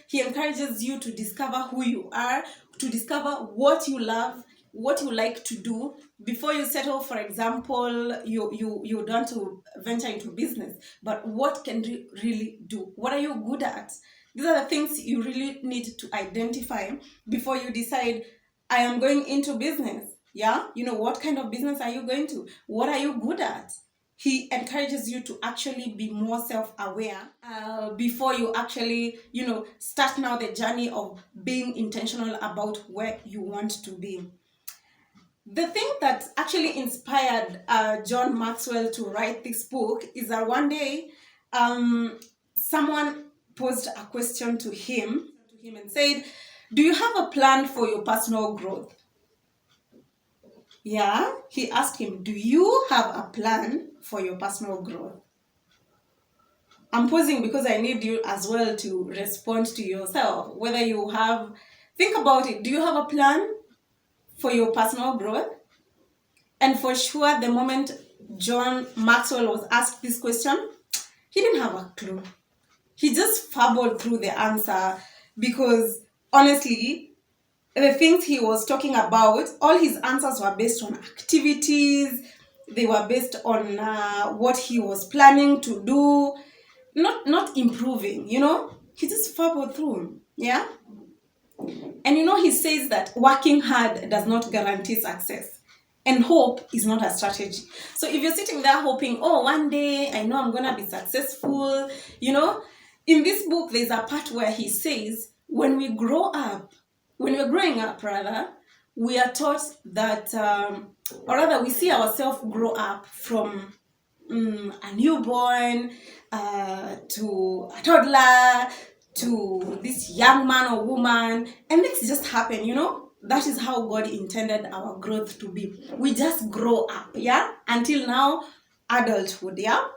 he encourages you to discover who you are, to discover what you love, what you like to do before you settle. For example, you want to venture into business, but what can you really do? What are you good at? These are the things you really need to identify before you decide, I am going into business. Yeah, what kind of business are you going to? What are you good at? He encourages you to actually be more self-aware before you actually, start now the journey of being intentional about where you want to be. The thing that actually inspired John Maxwell to write this book is that one day someone posed a question to him and said, do you have a plan for your personal growth? Yeah, he asked him, do you have a plan for your personal growth? I'm pausing because I need you as well to respond to yourself, whether you have, think about it. Do you have a plan for your personal growth? And for sure, the moment John Maxwell was asked this question, he didn't have a clue. He just fumbled through the answer because honestly, the things he was talking about, all his answers were based on activities. They were based on what he was planning to do, not improving, He just fumbled through, yeah? And he says that working hard does not guarantee success. And hope is not a strategy. So if you're sitting there hoping, oh, one day I know I'm going to be successful, in this book, there's a part where he says, when we're growing up, rather, we are taught that, or rather we see ourselves grow up from a newborn to a toddler to this young man or woman, and things just happen, That is how God intended our growth to be. We just grow up, yeah, until now, adulthood, yeah.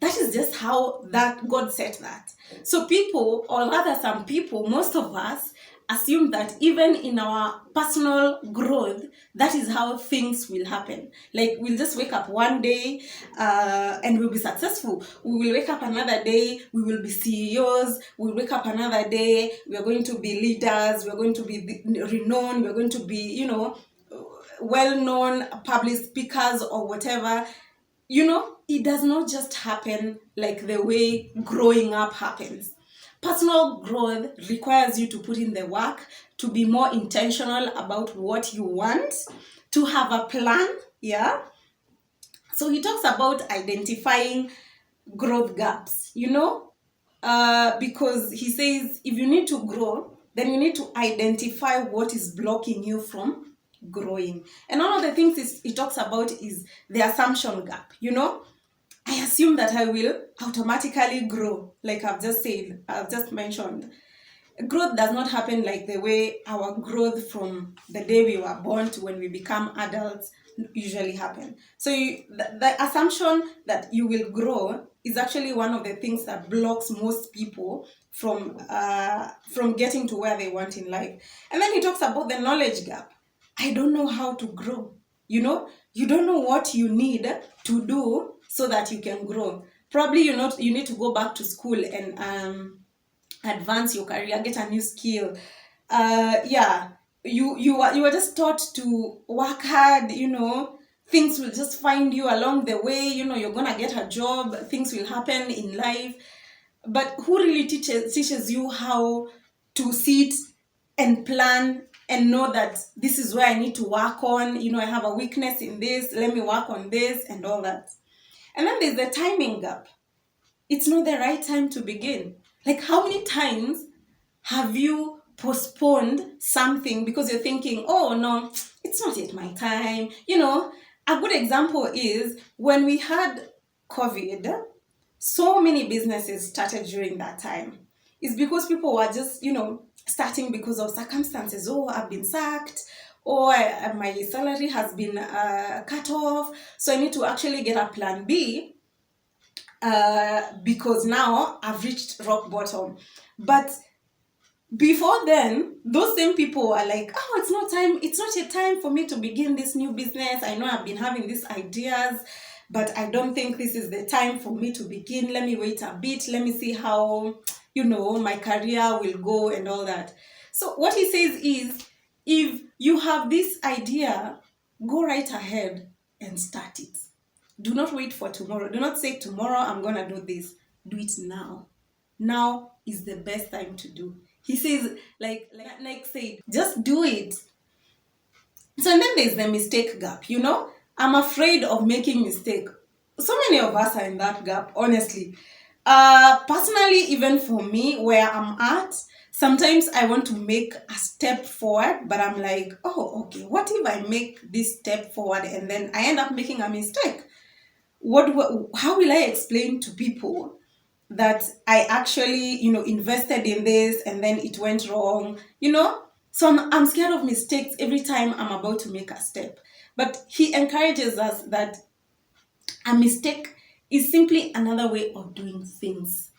That is just how that God set that. So people, or rather some people, most of us, assume that even in our personal growth, that is how things will happen. Like we'll just wake up one day and we'll be successful. We will wake up another day, we will be CEOs. We'll wake up another day, we are going to be leaders, we're going to be renowned, we're going to be, well-known public speakers or whatever. It does not just happen like the way growing up happens. Personal growth requires you to put in the work, to be more intentional about what you want, to have a plan, yeah? So he talks about identifying growth gaps, because he says if you need to grow, then you need to identify what is blocking you from growing. And one of the things he talks about is the assumption gap, I assume that I will automatically grow, like I've just mentioned. Growth does not happen like the way our growth from the day we were born to when we become adults usually happen. So the assumption that you will grow is actually one of the things that blocks most people from getting to where they want in life. And then he talks about the knowledge gap. I don't know how to grow. You don't know what you need to do so that you can grow. Probably you need to go back to school and advance your career, get a new skill. You are just taught to work hard. Things will just find you along the way. You're gonna get a job. Things will happen in life. But who really teaches you how to sit and plan and know that this is where I need to work on, I have a weakness in this, let me work on this and all that. And then there's the timing gap. It's not the right time to begin. Like how many times have you postponed something because you're thinking, oh no, it's not yet my time. A good example is when we had COVID, so many businesses started during that time. It's because people were just, starting because of circumstances. Oh, I've been sacked, or my salary has been cut off, so I need to actually get a plan B because now I've reached rock bottom. But before then, those same people were like, oh, it's not yet time for me to begin this new business. I know I've been having these ideas, but I don't think this is the time for me to begin. Let me wait a bit. Let me see how my career will go and all that. So what he says is, if you have this idea, go right ahead and start it. Do not wait for tomorrow. Do not say, tomorrow I'm going to do this. Do it now. Now is the best time to do. He says, like said, just do it. So and then there's the mistake gap, I'm afraid of making mistake. So many of us are in that gap, honestly. Personally, even for me, where I'm at, sometimes I want to make a step forward, but I'm like, oh, okay, what if I make this step forward and then I end up making a mistake? How will I explain to people that I actually, invested in this and then it went wrong, So I'm scared of mistakes every time I'm about to make a step. But he encourages us that a mistake is simply another way of doing things.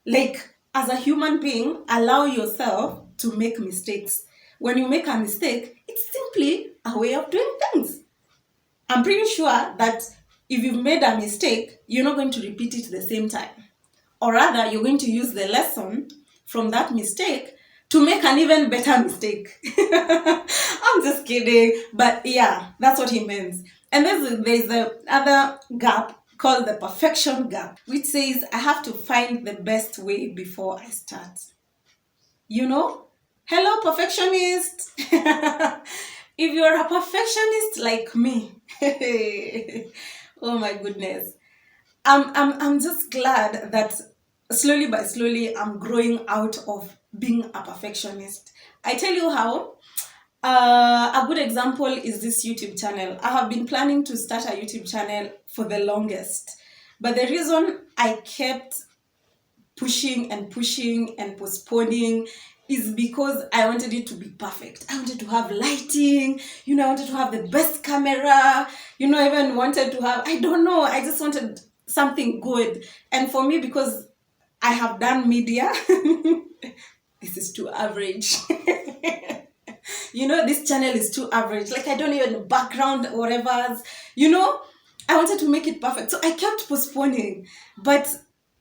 Like, as a human being, allow yourself to make mistakes. When you make a mistake, it's simply a way of doing things. I'm pretty sure that if you've made a mistake, you're not going to repeat it the same time. Or rather, you're going to use the lesson from that mistake to make an even better mistake. I'm just kidding. But yeah, that's what he means. And there's the other gap called the perfection gap, which says I have to find the best way before I start. Hello, perfectionist. If you're a perfectionist like me, oh my goodness. I'm just glad that slowly by slowly I'm growing out of being a perfectionist. I tell you how. A good example is this YouTube channel. I have been planning to start a YouTube channel for the longest. But the reason I kept pushing and postponing is because I wanted it to be perfect. I wanted to have lighting, I wanted to have the best camera, I even wanted to have, I don't know, I just wanted something good. And for me, because I have done media, this is too average. This channel is too average. Like, I don't even background or whatever. I wanted to make it perfect. So I kept postponing. But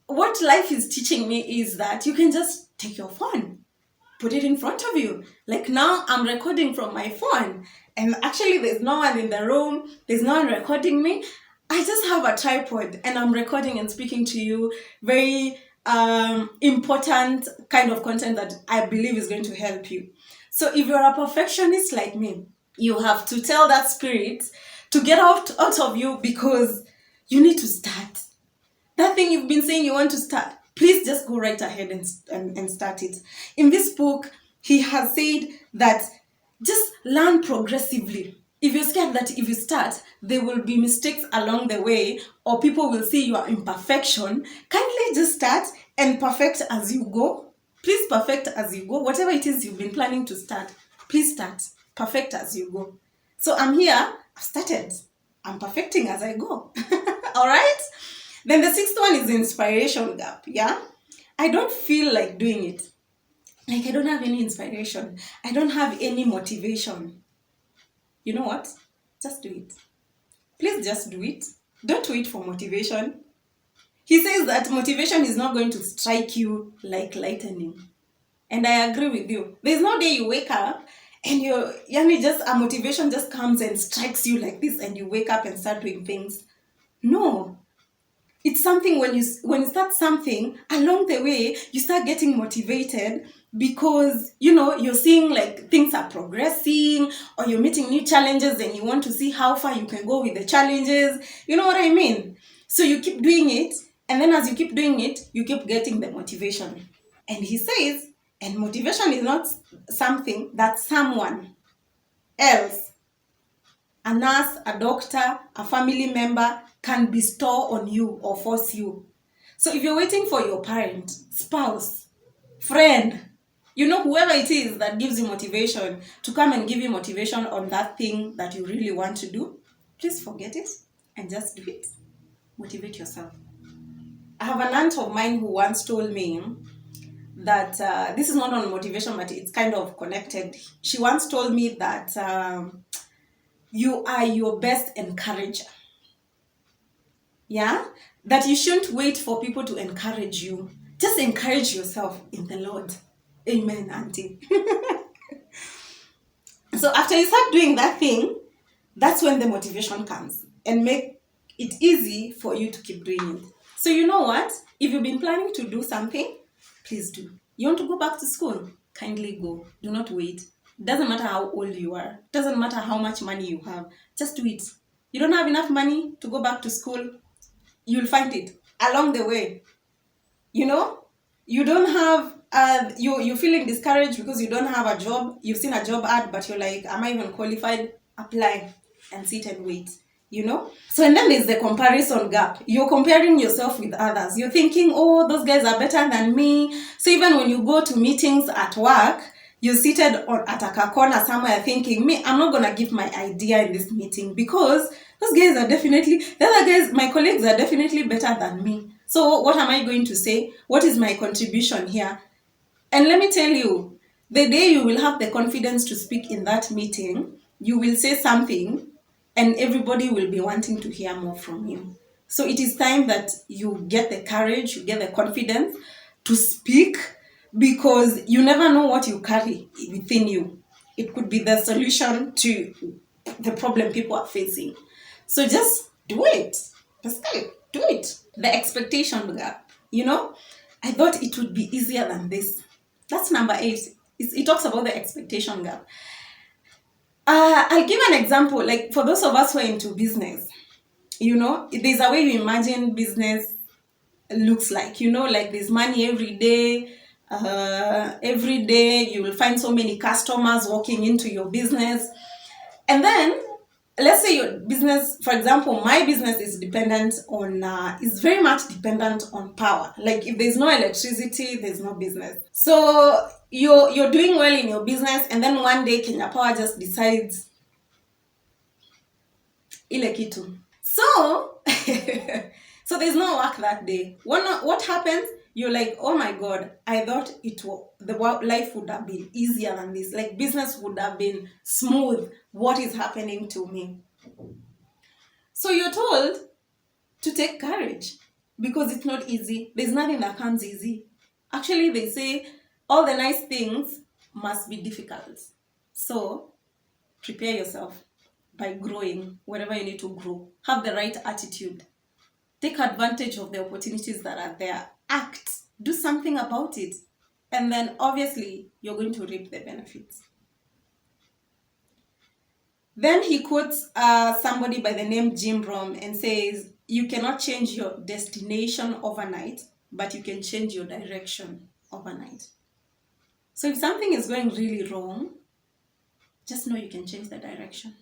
what life is teaching me is that you can just take your phone, put it in front of you. Like, now I'm recording from my phone. And actually, there's no one in the room. There's no one recording me. I just have a tripod and I'm recording and speaking to you. Very important kind of content that I believe is going to help you. So if you're a perfectionist like me, you have to tell that spirit to get out of you, because you need to start. That thing you've been saying you want to start, please just go right ahead and start it. In this book, he has said that just learn progressively. If you're scared that if you start, there will be mistakes along the way, or people will see your imperfection, kindly just start and perfect as you go. Please perfect as you go. Whatever it is you've been planning to start, please start. Perfect as you go. So I'm here, I've started. I'm perfecting as I go. All right? Then the sixth one is the inspiration gap. Yeah? I don't feel like doing it. Like, I don't have any inspiration. I don't have any motivation. You know what? Just do it. Please just do it. Don't wait for motivation. He says that motivation is not going to strike you like lightning. And I agree with you. There's no day you wake up and a motivation just comes and strikes you like this and you wake up and start doing things. No. It's something when you start something, along the way, you start getting motivated because, you're seeing like things are progressing, or you're meeting new challenges and you want to see how far you can go with the challenges. You know what I mean? So you keep doing it, and then as you keep doing it, you keep getting the motivation. And he says, and motivation is not something that someone else, a nurse, a doctor, a family member, can bestow on you or force you. So if you're waiting for your parent, spouse, friend, whoever it is that gives you motivation to come and give you motivation on that thing that you really want to do, please forget it and just do it. Motivate yourself. I have an aunt of mine who once told me that this is not on motivation, but it's kind of connected. She once told me that you are your best encourager. Yeah? That you shouldn't wait for people to encourage you. Just encourage yourself in the Lord. Amen, auntie. So after you start doing that thing, that's when the motivation comes and make it easy for you to keep doing it. So you know what? If you've been planning to do something, please do. You want to go back to school? Kindly go. Do not wait. Doesn't matter how old you are. Doesn't matter how much money you have. Just do it. You don't have enough money to go back to school? You'll find it along the way. You know, you don't have you're feeling discouraged because you don't have a job. You've seen a job ad, but you're like, am I even qualified? Apply and sit and wait. You know, so and then there's the comparison gap. You're comparing yourself with others. You're thinking, oh, those guys are better than me. So even when you go to meetings at work, you're seated at a corner somewhere thinking, me, I'm not gonna give my idea in this meeting because those guys are definitely, the other guys, my colleagues are definitely better than me. So what am I going to say? What is my contribution here? And let me tell you, the day you will have the confidence to speak in that meeting, you will say something and everybody will be wanting to hear more from you. So it is time that you get the courage, you get the confidence to speak, because you never know what you carry within you. It could be the solution to the problem people are facing. So just do it. Basically, do it. The expectation gap, you know, I thought it would be easier than this. That's number 8. It talks about the expectation gap. I'll give an example. Like for those of us who are into business, you know, there's a way you imagine business looks like. You know, like there's money every day. Every day you will find so many customers walking into your business. And then let's say your business, for example, my business is dependent on, is very much dependent on power. Like if there's no electricity, there's no business. So you're doing well in your business, and then one day Kenya Power just decides ile kitu. So, so there's no work that day. What happens? You're like, oh my God, I thought the life would have been easier than this. Like business would have been smooth. What is happening to me? So you're told to take courage because it's not easy. There's nothing that comes easy. Actually, they say all the nice things must be difficult. So prepare yourself by growing wherever you need to grow. Have the right attitude. Take advantage of the opportunities that are there. Act. Do something about it. And then obviously you're going to reap the benefits. Then he quotes somebody by the name Jim Rohn and says, you cannot change your destination overnight, but you can change your direction overnight. So if something is going really wrong, just know you can change the direction.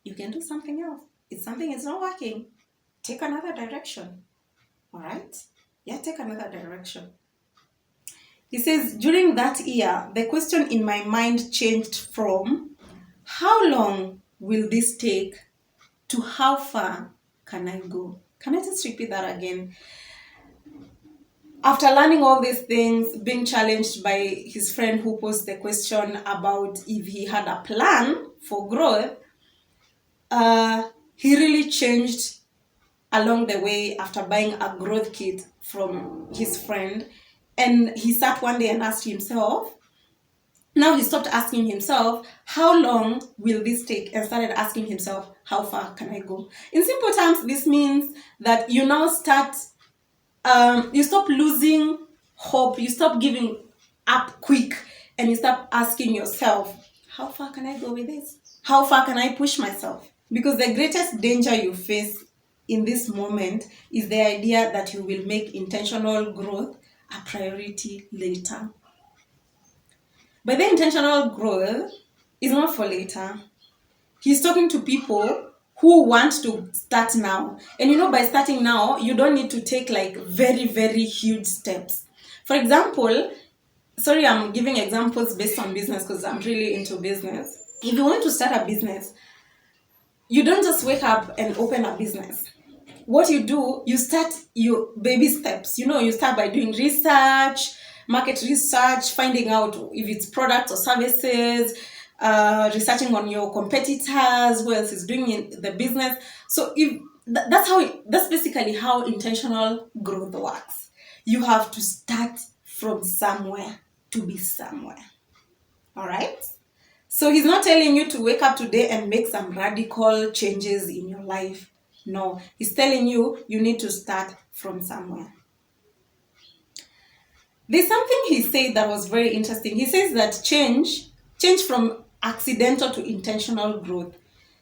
You can do something else. If something is not working, take another direction. All right? Yeah, take another direction. He says, during that year, the question in my mind changed from, how long will this take, to how far can I go? Can I just repeat that again? After learning all these things, being challenged by his friend who posed the question about if he had a plan for growth, he really changed along the way after buying a growth kit from his friend. And he sat one day and asked himself, now he stopped asking himself, how long will this take? And started asking himself, how far can I go? In simple terms, this means that you now start, you stop losing hope, you stop giving up quick, and you start asking yourself, how far can I go with this? How far can I push myself? Because the greatest danger you face in this moment is the idea that you will make intentional growth a priority later. But the intentional growth is not for later. He's talking to people who want to start now. And you know, by starting now, you don't need to take like very, very huge steps. For example, sorry, I'm giving examples based on business because I'm really into business. If you want to start a business, you don't just wake up and open a business. What you do, you start your baby steps. You know, you start by doing research, market research, finding out if it's products or services, researching on your competitors, who else is doing in the business. So if that's basically how intentional growth works. You have to start from somewhere to be somewhere. All right? So he's not telling you to wake up today and make some radical changes in your life. No, he's telling you you need to start from somewhere. There's something he said that was very interesting. He says that change from accidental to intentional growth.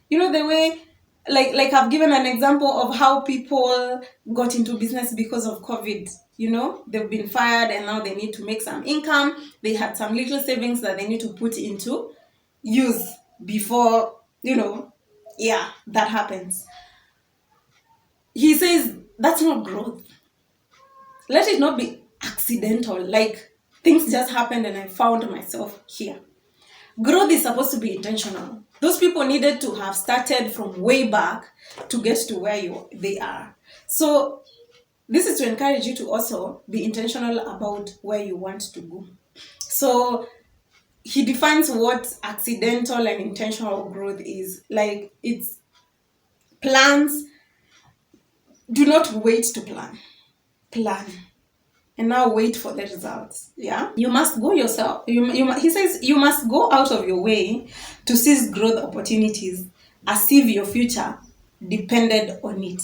You know, the way, like I've given an example of how people got into business because of COVID. You know, they've been fired and now they need to make some income. They had some little savings that they need to put into use before, yeah, that happens. He says that's not growth. Let it not be accidental, like things just happened and I found myself here. Growth is supposed to be intentional. Those people needed to have started from way back to get to where they are. So this is to encourage you to also be intentional about where you want to go. So he defines what accidental and intentional growth is. Like, it's plans. Do not wait to plan and now wait for the results. Yeah, you must go yourself. He says you must go out of your way to seize growth opportunities as if your future depended on it.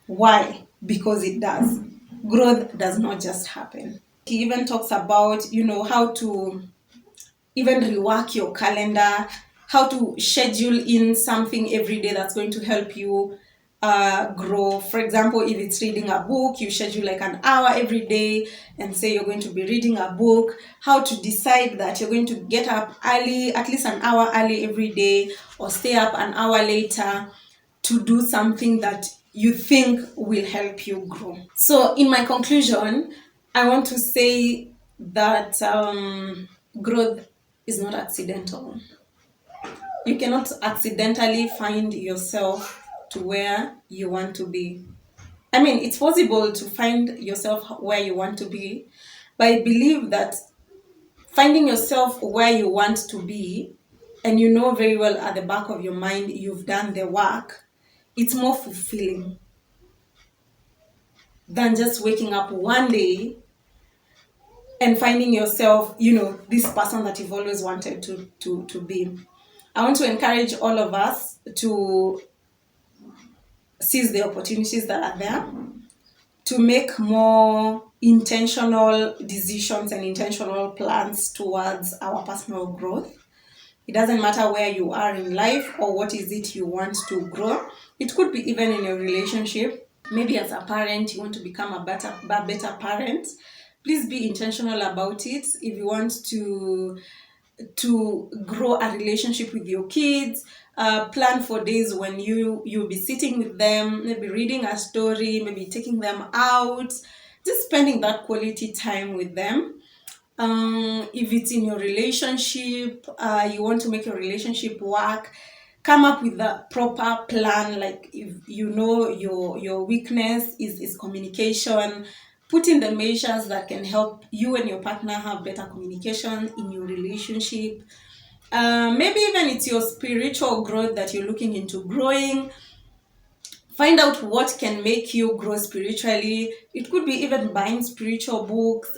Why? Because it does. Growth does not just happen. He even talks about how to even rework your calendar, how to schedule in something every day that's going to help you grow. For example, if it's reading a book, you schedule like an hour every day and say you're going to be reading a book. How to decide that you're going to get up early, at least an hour early every day, or stay up an hour later to do something that you think will help you grow. So in my conclusion, I want to say that growth is not accidental. You cannot accidentally find yourself to where you want to be. I mean, it's possible to find yourself where you want to be, but I believe that finding yourself where you want to be, and you know very well at the back of your mind you've done the work, it's more fulfilling than just waking up one day and finding yourself, this person that you've always wanted to be. I want to encourage all of us to seize the opportunities that are there, to make more intentional decisions and intentional plans towards our personal growth. It doesn't matter where you are in life or what is it you want to grow. It could be even in your relationship. Maybe as a parent, you want to become a better parent. Please be intentional about it. If you want to grow a relationship with your kids, plan for days when you'll be sitting with them, maybe reading a story, maybe taking them out, just spending that quality time with them. If it's in your relationship, you want to make your relationship work, come up with a proper plan. Like, if you know your weakness is communication, put in the measures that can help you and your partner have better communication in your relationship. Maybe even it's your spiritual growth that you're looking into growing. Find out what can make you grow spiritually. It could be even buying spiritual books,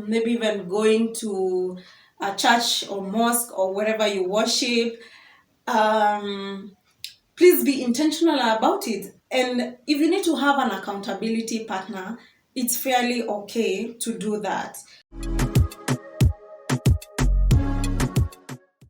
maybe even going to a church or mosque or wherever you worship. Please be intentional about it. And if you need to have an accountability partner, it's fairly okay to do that.